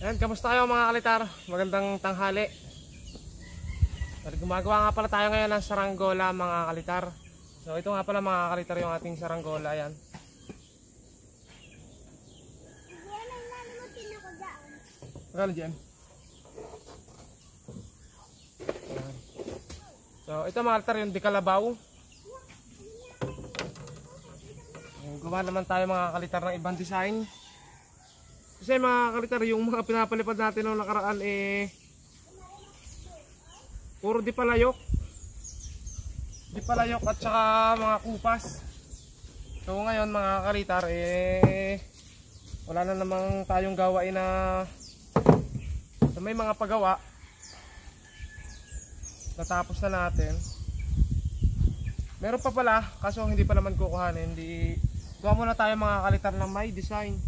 Ayan, kamusta kayo mga kalitar? Magandang tanghali. Gumagawa nga pala tayo ngayon ng saranggola mga kalitar. So ito nga pala mga kalitar yung ating saranggola. Ayan. Magkano dyan? Ayan. So ito mga kalitar yung dekalabaw. Gumawa naman tayo mga kalitar ng ibang design. Kasi mga kalitar, yung mga pinapalipad natin noong nakaraan puro di palayok at saka mga kupas. So ngayon mga kalitar wala na namang tayong gawain na may mga pagawa. Natapos na natin. Meron pa pala, kaso hindi pa naman kukuhanin. Gawa muna tayo mga kalitar ng may design.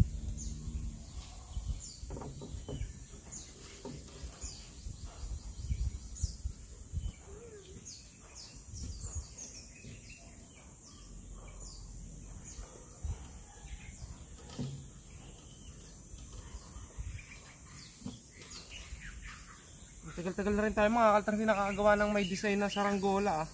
Tagal-tagal na rin tayo mga kalitar hindi nakakagawa ng may design na saranggola ah.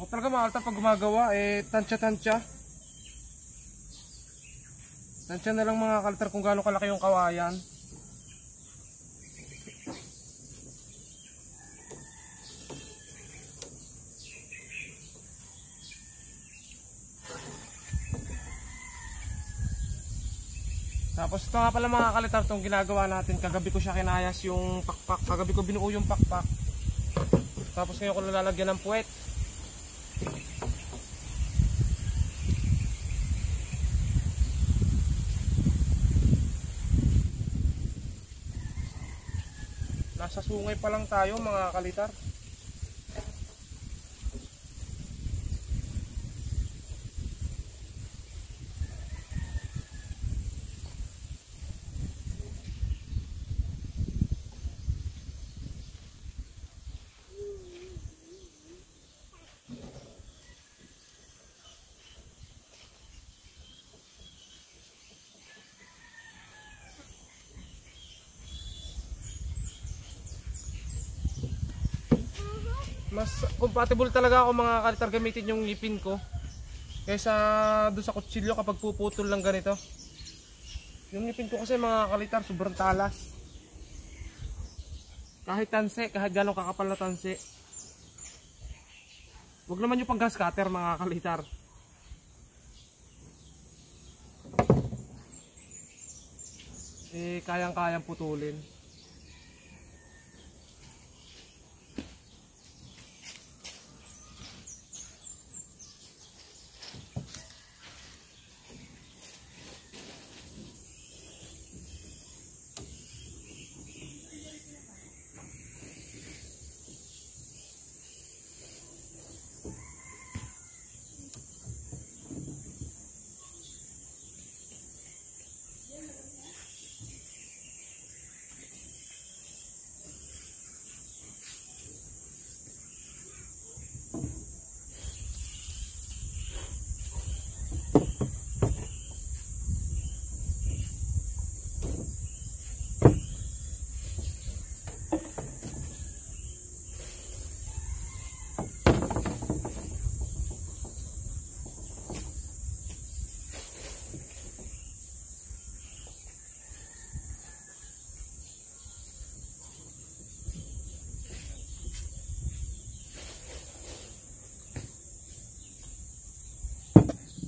O talaga mga kalitar pag gumagawa tansya-tansya. Tansya na lang mga kalitar kung gaano kalaki yung kawayan. Tapos ito nga pala mga kalitar itong ginagawa natin. Kagabi ko siya kinayas yung pakpak. Kagabi ko binuo yung pakpak. Tapos ngayon ko nalalagyan ng puwet. Nasa sungay pa lang tayo mga kalitar. Mas compatible talaga ako mga kalitar gamitin yung ngipin ko kaysa doon sa kutsilyo kapag puputol lang ganito. Yung ngipin ko kasi mga kalitar sobrang talas. Kahit tanse, kahit gano'ng kakapal na tanse. Huwag naman yung pang grass cutter mga kalitar. Kayang-kayang putulin.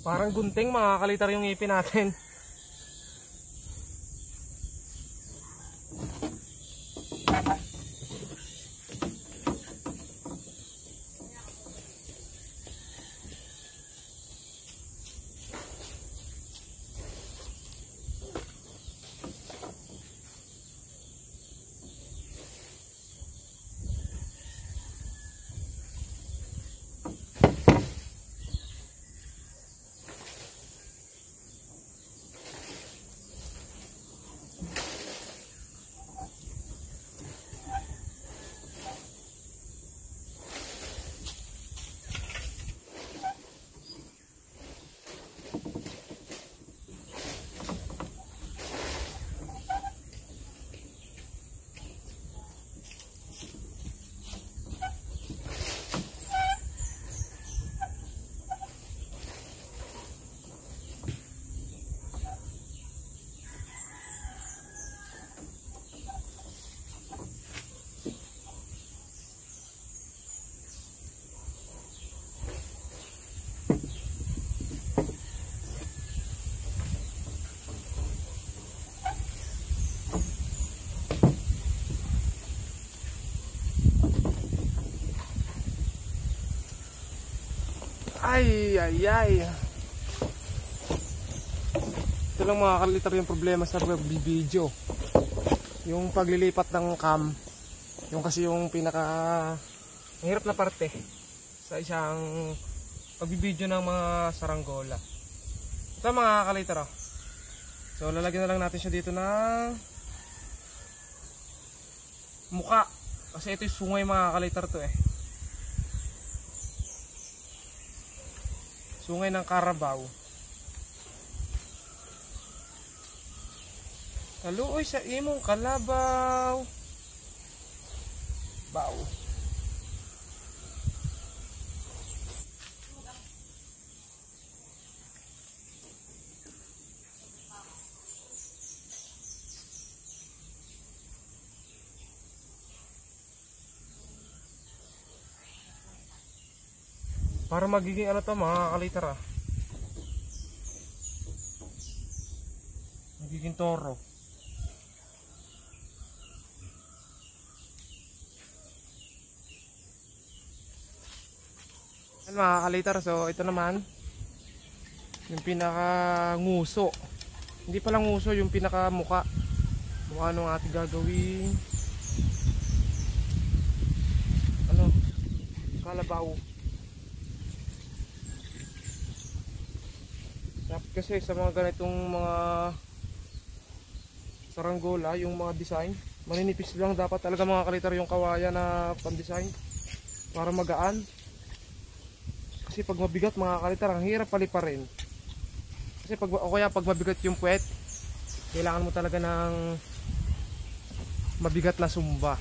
Parang gunting mga kalitar yung ngipin natin. ay. Ito lang mga kalitar yung problema sa video. Yung paglilipat ng cam. Yung kasi yung pinaka mahirap na parte sa isang pagbibideo ng mga saranggola. Ito mga kalitar. So lalagyan na lang natin siya dito ng muka. Kasi ito yung sungay mga kalitar to eh. Sungay ng Carabao. Kaluoy sa imong kalabaw. Bao. Para magiging ano to mga kalitar ah. Magiging toro. Yan mga kalitar, so ito naman yung pinaka nguso. Hindi pala nguso, yung pinaka muka. Mukha nung ating gagawin ano, kalabaw. Kasi sa mga ganitong mga saranggola, yung mga design, maninipis lang dapat talaga mga kalitar yung kawayan na pan-design para magaan. Kasi pag mabigat mga kalitar, ang hirap paliparin. Kasi pag, o kaya pag mabigat yung puwet, kailangan mo talaga ng mabigat na sumba.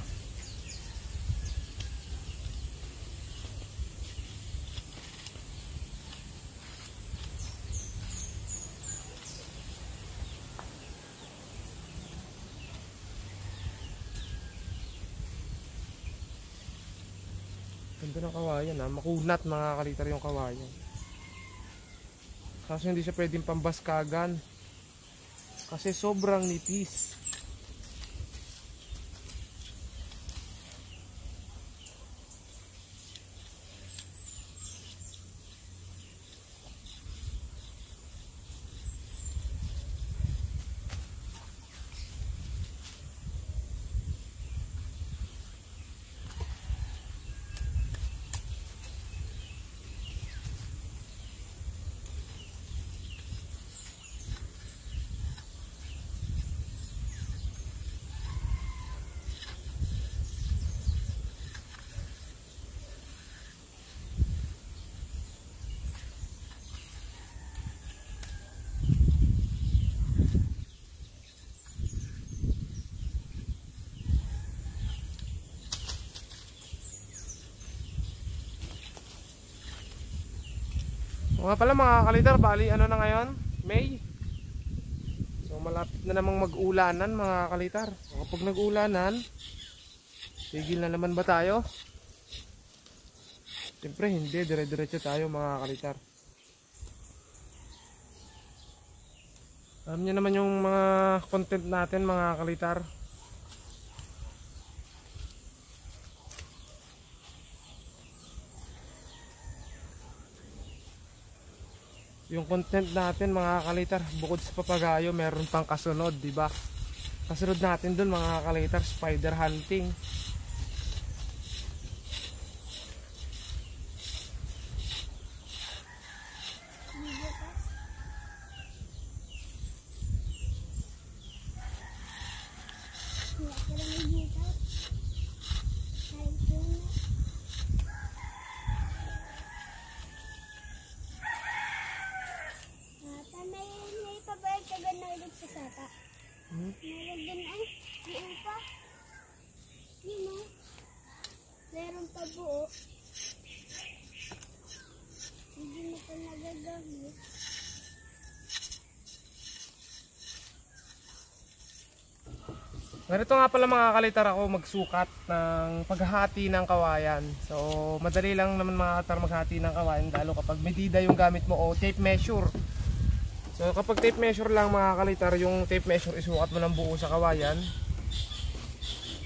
Ganda ng kawayan ha, makunat mga kalitar yung kawayan. Kasi hindi siya pwedeng pambaskagan kasi sobrang nipis. Mga pala mga kalitar, bali ano na ngayon? May. So malapit na namang mag-ulanan mga kalitar. So, kapag nag-ulanan, tigil na naman ba tayo? Siyempre hindi, dire-diretso tayo mga kalitar. Alam niyo naman yung mga content natin mga kalitar. Yung content natin mga kalitar, bukod sa papagayo, meron pang kasunod, di ba? Kasunod natin dun mga kalitar, spider hunting. Meron pa buo. Hindi mo pa nagagamit. Ganito nga pala mga kalitar ako magsukat ng paghahati ng kawayan. So madali lang naman mga kalitar maghati ng kawayan, lalo kapag medida yung gamit mo o tape measure. So kapag tape measure lang mga kalitar, yung tape measure isukat mo ng buo sa kawayan.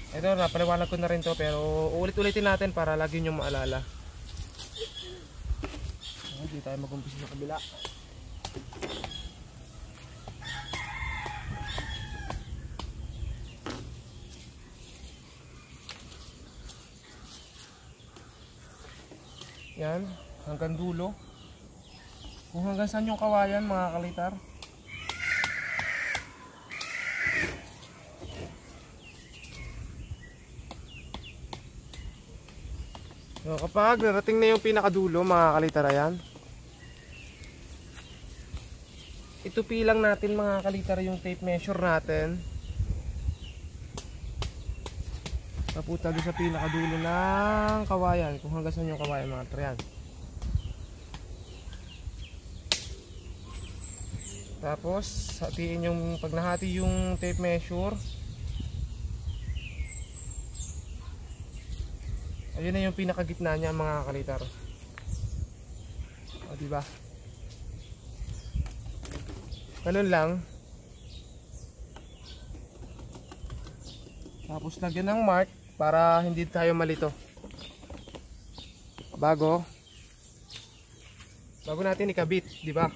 Ito, napaliwanag ko na rin to, pero ulit-ulitin natin para lagi nyo maalala. Hindi tayo mag-umpisa sa kabila. Yan, hanggang dulo. Kung hanggang saan yung kawayan mga kalitar. So, kapag narating na yung pinakadulo mga kalitar, ayan, itupi lang natin mga kalitar yung tape measure natin. Papunta doon sa pinakadulo ng kawayan. Kung hanggang saan yung kawayan mga kalitar, yan. Tapos hatiin yung, pag nahati yung tape measure, ayun na yung pinakagitna niya mga kalitar. O diba? Ganun lang. Tapos lagyan ng mark para hindi tayo malito. Bago natin ikabit, diba?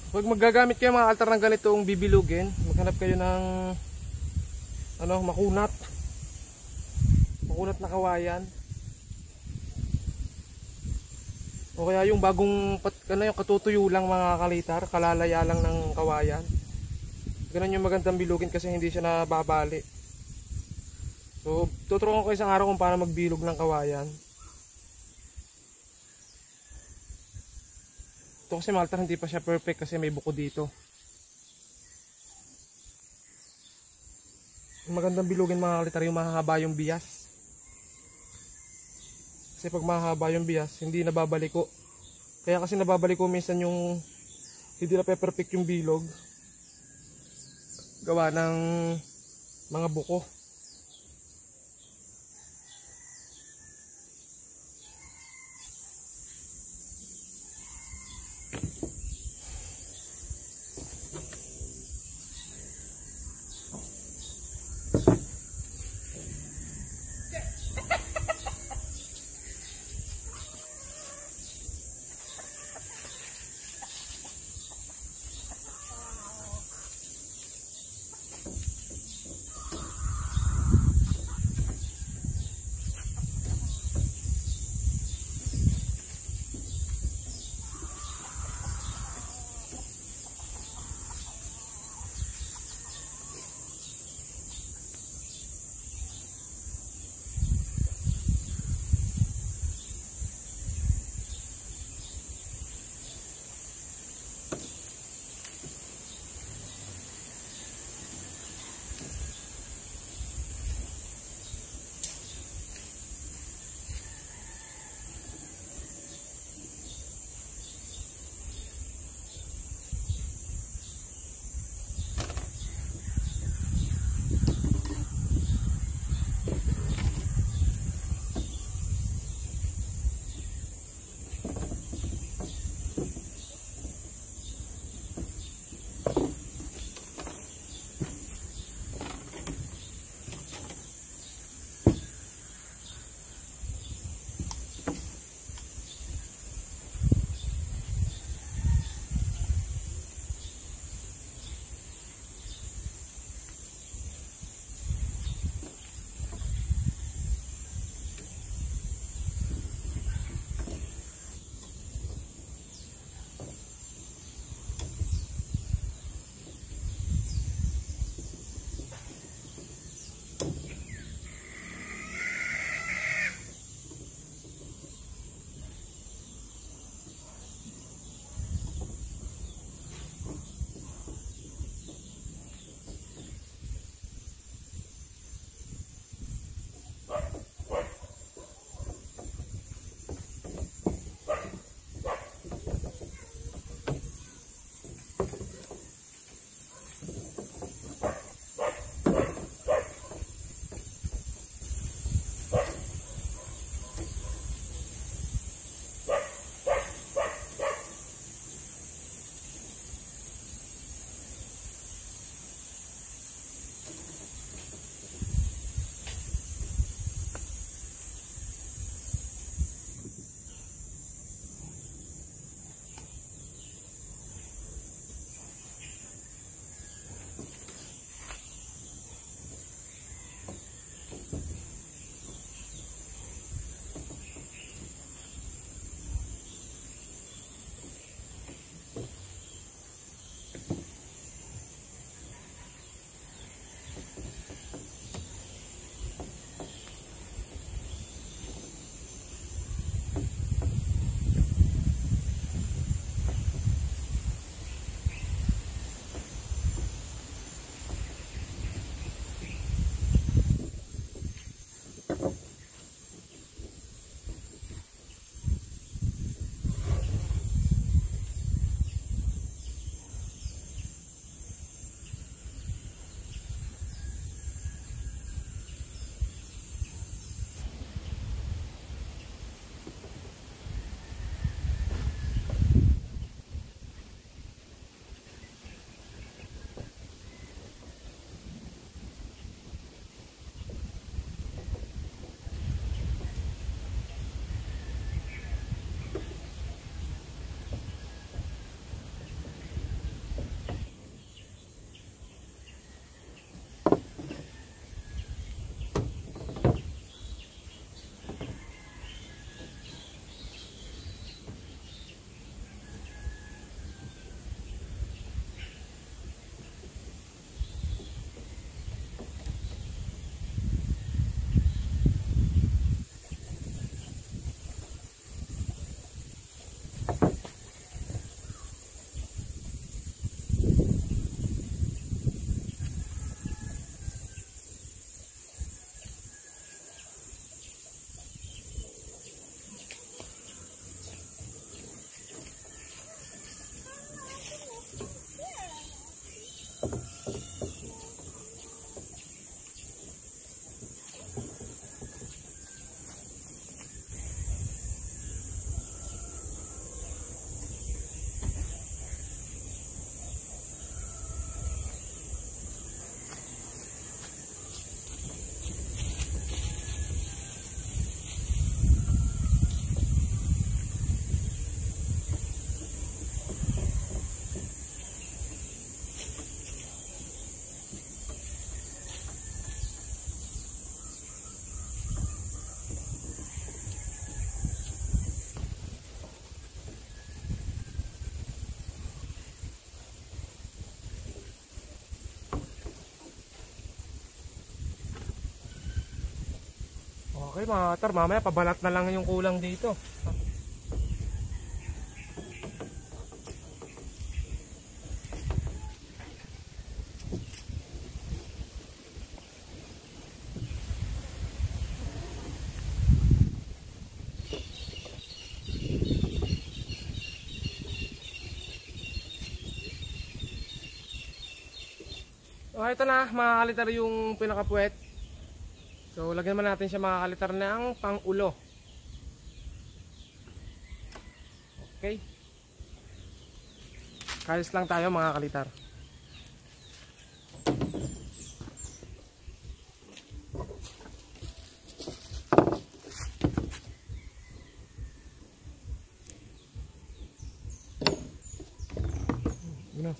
Pag magagamit kayo mga altar ng ganitong bibilugin, maghanap kayo ng makunat na kawayan, o kaya yung bagong yung katutuyo lang mga kalitar, kalalaya lang ng kawayan. Ganun yung magandang bilugin kasi hindi siya nababali. So tuturuan ko isang araw kung paano magbilog ng kawayan. Ito kasi mga altar hindi pa siya perfect kasi may buko dito. Magandang bilugin mga kalitar yung mahahaba yung bias. Kasi pag mahahaba yung bias, hindi nababaliko. Kaya kasi nababaliko minsan yung hindi na perfect yung bilog. Gawa ng mga buko. Okay mga katar, mamaya pabalat na lang yung kulang dito. Okay, ito na mga kalitar yung pinakapuwet. So lagyan naman natin siya mga kalitar ng pang-ulo. Okay. Kayos lang tayo mga kalitar. Yun na.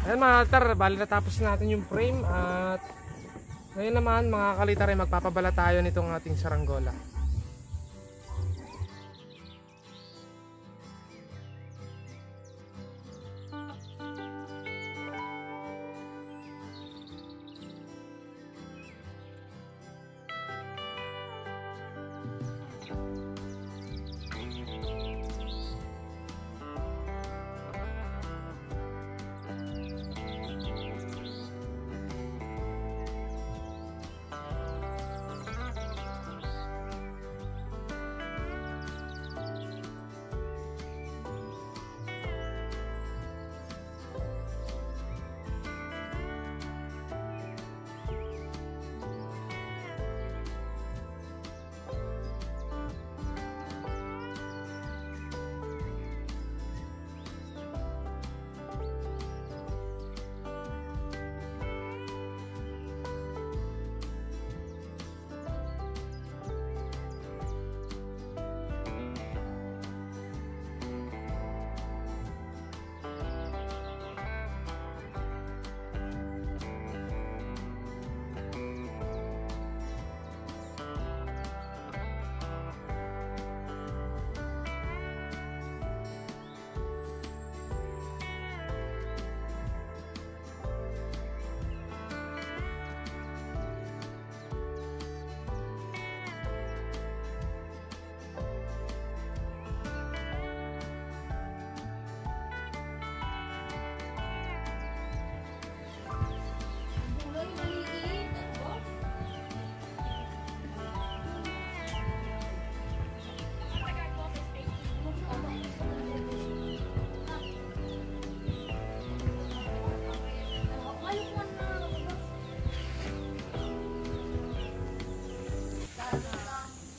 Ayan mga kalitar, bali natapos natin yung frame at ngayon naman mga kalitar ay magpapabala tayo nitong ating saranggola.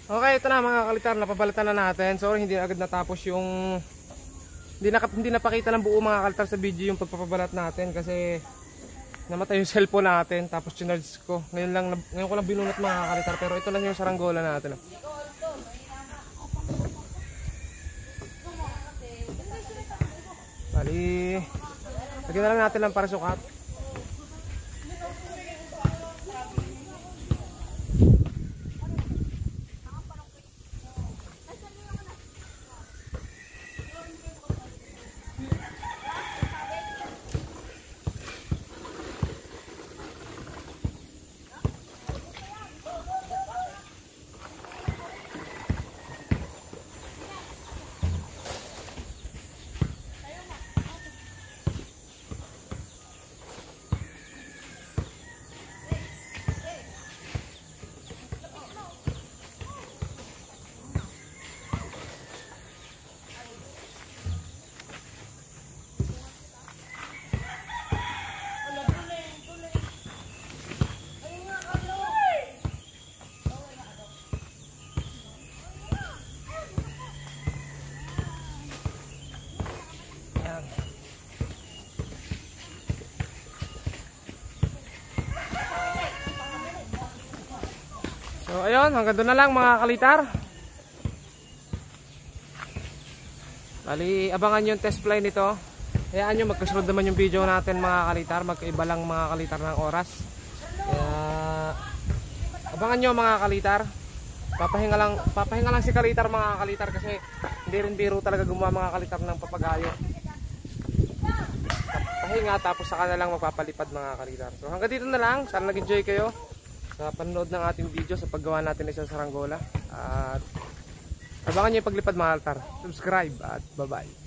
Okay, ito na mga kalitar, napabalatan na natin. Sorry, hindi agad natapos yung hindi napakita ng buo mga kalitar sa video yung pagpapabalat natin kasi namatay yung cellphone natin tapos chinarge ko. Ngayon ko lang binunot mga kalitar, pero ito lang yung saranggola natin. Bali, lagyan na lang natin ng parasukat. So ayun, hanggang doon na lang mga kalitar. Bali, abangan yung test fly nito. Hayaan nyo, magkasunod naman yung video natin mga kalitar. Magkaiba lang mga kalitar ng oras. Kaya, abangan nyo mga kalitar. Papahinga lang si kalitar mga kalitar kasi hindi rin biro talaga gumawa mga kalitar ng papagayo. Pahinga tapos saka na lang magpapalipad mga kalitar. So hanggang dito na lang. Sana nag-enjoy kayo sa panonood ng ating video sa paggawa natin ng isang saranggola. At abangan nyo yung paglipad mga kalitar. Subscribe at bye bye.